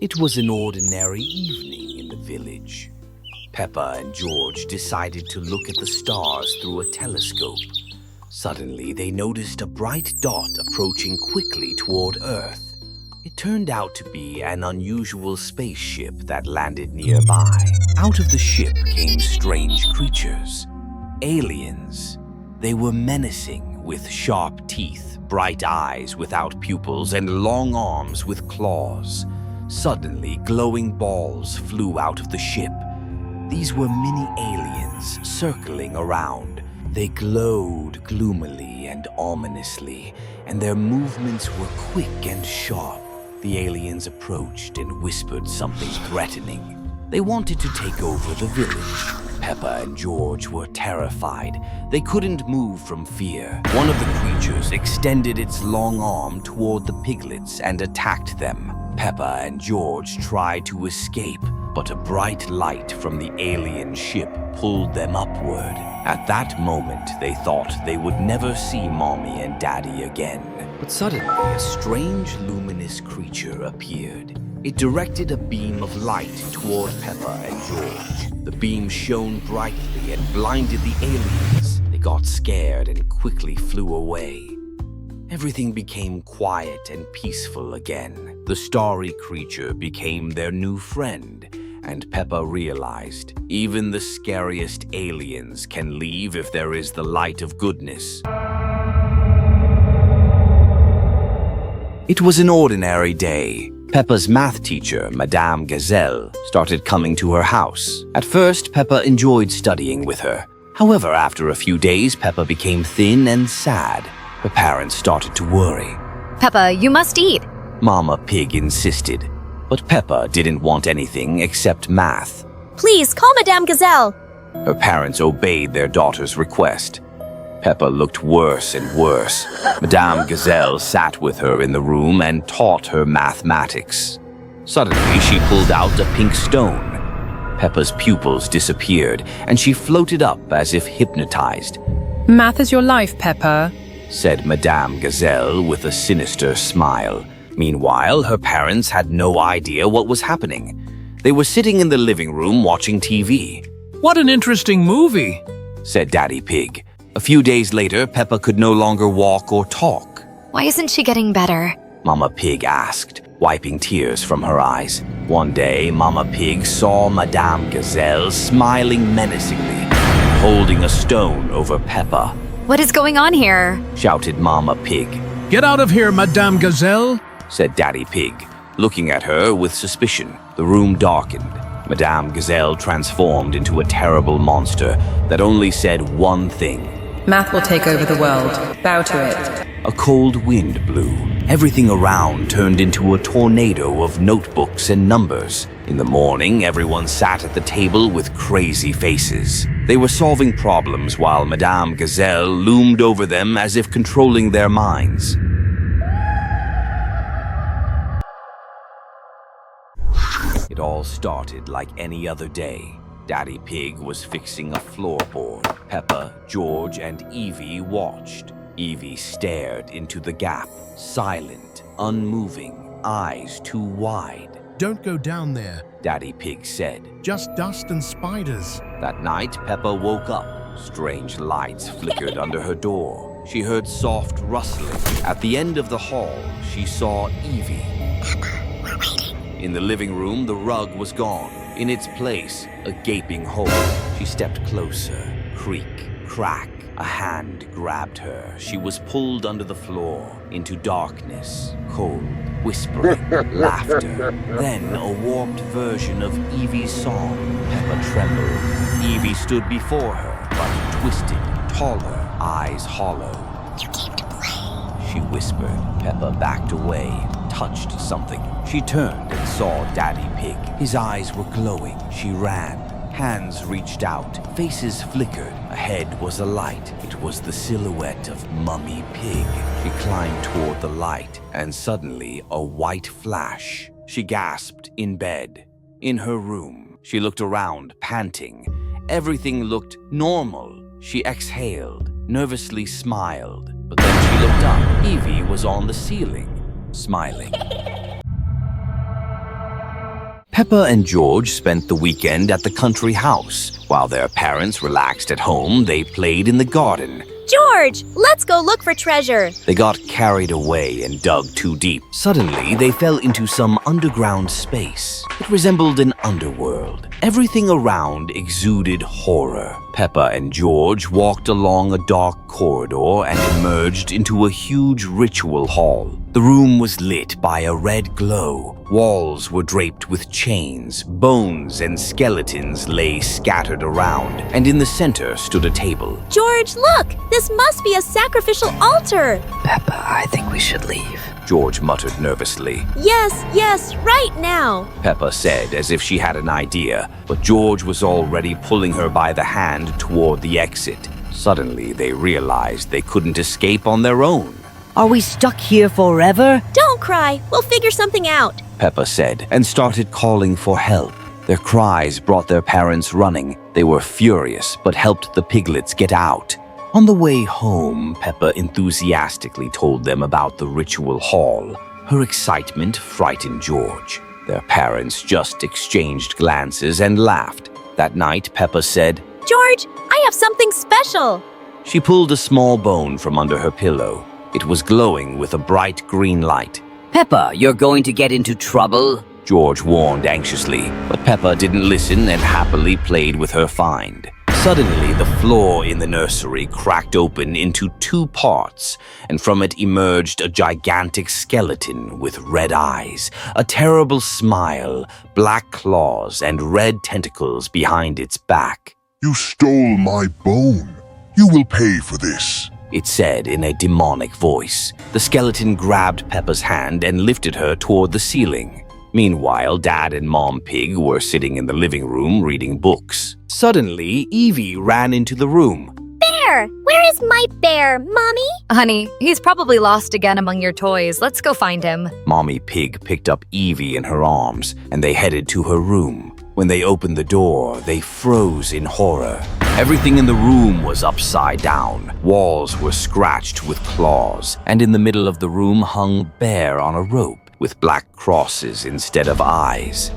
It was an ordinary evening in the village. Peppa and George decided to look at the stars through a telescope. Suddenly, they noticed a bright dot approaching quickly toward Earth. It turned out to be an unusual spaceship that landed nearby. Out of the ship came strange creatures. Aliens. They were menacing, with sharp teeth, bright eyes without pupils, and long arms with claws. Suddenly, glowing balls flew out of the ship. These were mini aliens circling around. They glowed gloomily and ominously, and their movements were quick and sharp. The aliens approached and whispered something threatening. They wanted to take over the village. Peppa and George were terrified. They couldn't move from fear. One of the creatures extended its long arm toward the piglets and attacked them. Peppa and George tried to escape, but a bright light from the alien ship pulled them upward. At that moment, they thought they would never see Mommy and Daddy again. But suddenly, a strange luminous creature appeared. It directed a beam of light toward Peppa and George. The beam shone brightly and blinded the aliens. They got scared and quickly flew away. Everything became quiet and peaceful again. The starry creature became their new friend, and Peppa realized even the scariest aliens can leave if there is the light of goodness. It was an ordinary day. Peppa's math teacher, Madame Gazelle, started coming to her house. At first, Peppa enjoyed studying with her. However, after a few days, Peppa became thin and sad. Her parents started to worry. Peppa, you must eat. Mama Pig insisted, but Peppa didn't want anything except math. Please, call Madame Gazelle. Her parents obeyed their daughter's request. Peppa looked worse and worse. Madame Gazelle sat with her in the room and taught her mathematics. Suddenly, she pulled out a pink stone. Peppa's pupils disappeared, and she floated up as if hypnotized. Math is your life, Peppa, said Madame Gazelle with a sinister smile. Meanwhile, her parents had no idea what was happening. They were sitting in the living room watching TV. What an interesting movie, said Daddy Pig. A few days later, Peppa could no longer walk or talk. Why isn't she getting better? Mama Pig asked, wiping tears from her eyes. One day, Mama Pig saw Madame Gazelle smiling menacingly, holding a stone over Peppa. What is going on here? Shouted Mama Pig. Get out of here, Madame Gazelle, said Daddy Pig, looking at her with suspicion. The room darkened. Madame Gazelle transformed into a terrible monster that only said one thing. Math will take over the world. Bow to it. A cold wind blew. Everything around turned into a tornado of notebooks and numbers. In the morning, everyone sat at the table with crazy faces. They were solving problems while Madame Gazelle loomed over them as if controlling their minds. It all started like any other day. Daddy Pig was fixing a floorboard. Peppa, George, and Evie watched. Evie stared into the gap, silent, unmoving, eyes too wide. Don't go down there, Daddy Pig said. Just dust and spiders. That night, Peppa woke up. Strange lights flickered under her door. She heard soft rustling. At the end of the hall, she saw Evie. Peppa, we're waiting. In the living room, the rug was gone. In its place, a gaping hole. She stepped closer. Creak, crack. A hand grabbed her. She was pulled under the floor, into darkness, cold, whispering, laughter. Then a warped version of Evie's song. Peppa trembled. Evie stood before her, but twisted, taller, eyes hollow. You came to play, she whispered. Peppa backed away, touched something. She turned and saw Daddy Pig. His eyes were glowing. She ran. Hands reached out. Faces flickered. Ahead was a light. It was the silhouette of Mummy Pig. She climbed toward the light, and suddenly a white flash. She gasped in bed. In her room, she looked around, panting. Everything looked normal. She exhaled, nervously smiled. But then she looked up. Evie was on the ceiling, smiling. Peppa and George spent the weekend at the country house. While their parents relaxed at home, they played in the garden. George, let's go look for treasure. They got carried away and dug too deep. Suddenly, they fell into some underground space. It resembled an underworld. Everything around exuded horror. Peppa and George walked along a dark corridor and emerged into a huge ritual hall. The room was lit by a red glow. Walls were draped with chains, bones and skeletons lay scattered around, and in the center stood a table. George, look! This must be a sacrificial altar. Peppa, I think we should leave. George muttered nervously. Yes, right now. Peppa said as if she had an idea, but George was already pulling her by the hand toward the exit. Suddenly, they realized they couldn't escape on their own. Are we stuck here forever? Don't cry. We'll figure something out. Peppa said, and started calling for help. Their cries brought their parents running. They were furious, but helped the piglets get out. On the way home, Peppa enthusiastically told them about the ritual hall. Her excitement frightened George. Their parents just exchanged glances and laughed. That night, Peppa said, George, I have something special. She pulled a small bone from under her pillow. It was glowing with a bright green light. Peppa, you're going to get into trouble? George warned anxiously, but Peppa didn't listen and happily played with her find. Suddenly, the floor in the nursery cracked open into two parts, and from it emerged a gigantic skeleton with red eyes, a terrible smile, black claws, and red tentacles behind its back. You stole my bone. You will pay for this, it said in a demonic voice. The skeleton grabbed Peppa's hand and lifted her toward the ceiling. Meanwhile, Dad and Mom Pig were sitting in the living room reading books. Suddenly, Evie ran into the room. Bear! Where is my bear, Mommy? Honey, he's probably lost again among your toys. Let's go find him. Mommy Pig picked up Evie in her arms, and they headed to her room. When they opened the door, they froze in horror. Everything in the room was upside down. Walls were scratched with claws, and in the middle of the room hung Bear on a rope with black crosses instead of eyes.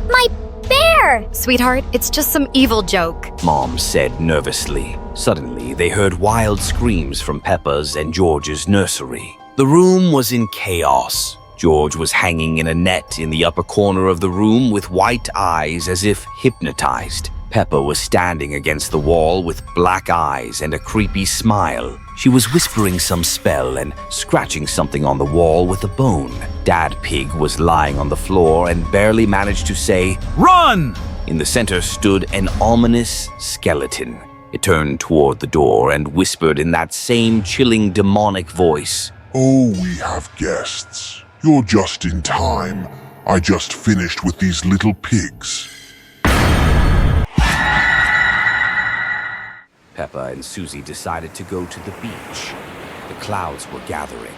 My bear! Sweetheart, it's just some evil joke. Mom said nervously. Suddenly, they heard wild screams from Peppa's and George's nursery. The room was in chaos. George was hanging in a net in the upper corner of the room with white eyes as if hypnotized. Peppa was standing against the wall with black eyes and a creepy smile. She was whispering some spell and scratching something on the wall with a bone. Dad Pig was lying on the floor and barely managed to say, Run! In the center stood an ominous skeleton. It turned toward the door and whispered in that same chilling demonic voice. Oh, we have guests. You're just in time. I just finished with these little pigs. Peppa and Susie decided to go to the beach. The clouds were gathering.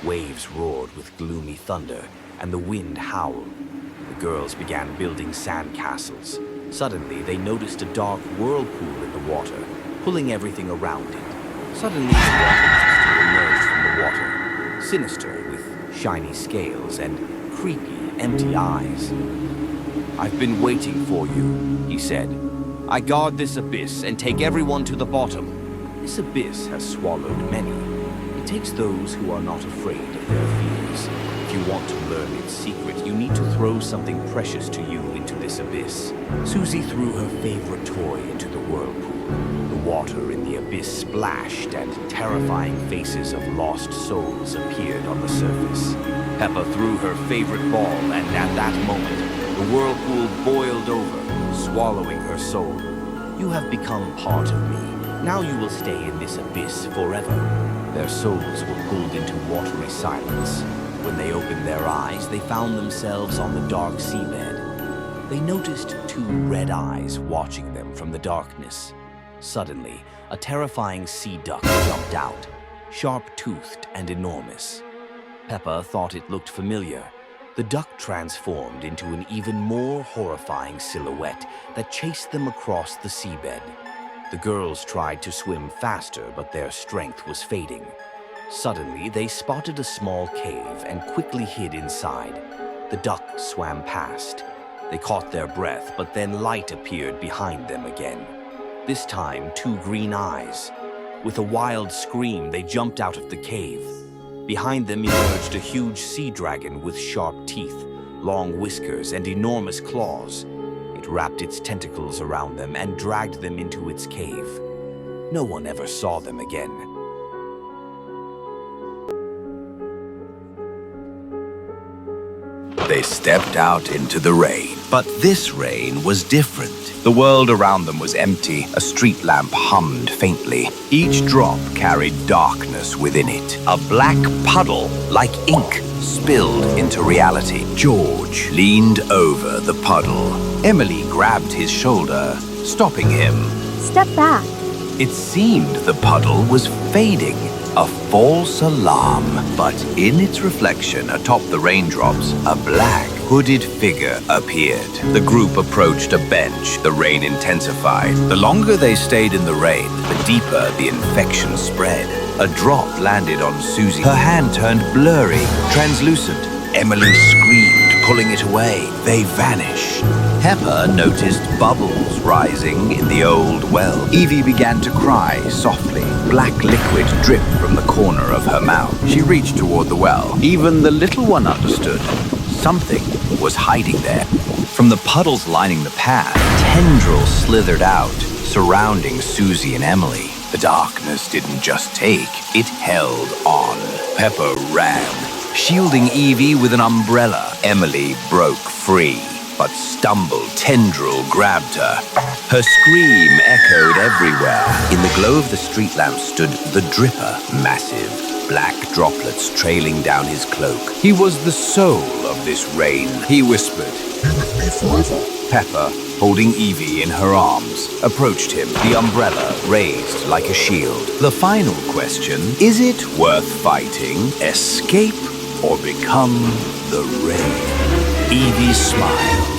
Waves roared with gloomy thunder, and the wind howled. The girls began building sand castles. Suddenly, they noticed a dark whirlpool in the water, pulling everything around it. Suddenly, the water monster emerged from the water, sinister with shiny scales and creepy, empty eyes. "I've been waiting for you," he said. "I guard this abyss and take everyone to the bottom. This abyss has swallowed many. It takes those who are not afraid of their fears. If you want to learn its secret, you need to throw something precious to you into this abyss." Susie threw her favorite toy into the whirlpool. The water in the abyss splashed and terrifying faces of lost souls appeared on the surface. Peppa threw her favorite ball, and at that moment, the whirlpool boiled over, swallowing her soul. "You have become part of me. Now you will stay in this abyss forever." Their souls were pulled into watery silence. When they opened their eyes, they found themselves on the dark seabed. They noticed two red eyes watching them from the darkness. Suddenly, a terrifying sea duck jumped out, sharp-toothed and enormous. Peppa thought it looked familiar. The duck transformed into an even more horrifying silhouette that chased them across the seabed. The girls tried to swim faster, but their strength was fading. Suddenly, they spotted a small cave and quickly hid inside. The duck swam past. They caught their breath, but then light appeared behind them again. This time, 2 green eyes. With a wild scream, they jumped out of the cave. Behind them emerged a huge sea dragon with sharp teeth, long whiskers, and enormous claws. It wrapped its tentacles around them and dragged them into its cave. No one ever saw them again. They stepped out into the rain. But this rain was different. The world around them was empty. A street lamp hummed faintly. Each drop carried darkness within it. A black puddle, like ink, spilled into reality. George leaned over the puddle. Emily grabbed his shoulder, stopping him. Step back. It seemed the puddle was fading. A false alarm, but in its reflection atop the raindrops, a black, hooded figure appeared. The group approached a bench. The rain intensified. The longer they stayed in the rain, the deeper the infection spread. A drop landed on Susie. Her hand turned blurry, translucent. Emily screamed, pulling it away. They vanished. Peppa noticed bubbles rising in the old well. Evie began to cry softly. Black liquid dripped from the corner of her mouth. She reached toward the well. Even the little one understood. Something was hiding there. From the puddles lining the path, tendrils slithered out, surrounding Susie and Emily. The darkness didn't just take, it held on. Peppa ran, shielding Evie with an umbrella. Emily broke free, but stumbled. Tendril grabbed her. Her scream echoed everywhere. In the glow of the street lamp stood the Dripper, massive, black droplets trailing down his cloak. He was the soul of this rain, he whispered. Peppa, holding Evie in her arms, approached him, the umbrella raised like a shield. The final question, is it worth fighting, escape, or become the rain? Evie smiled.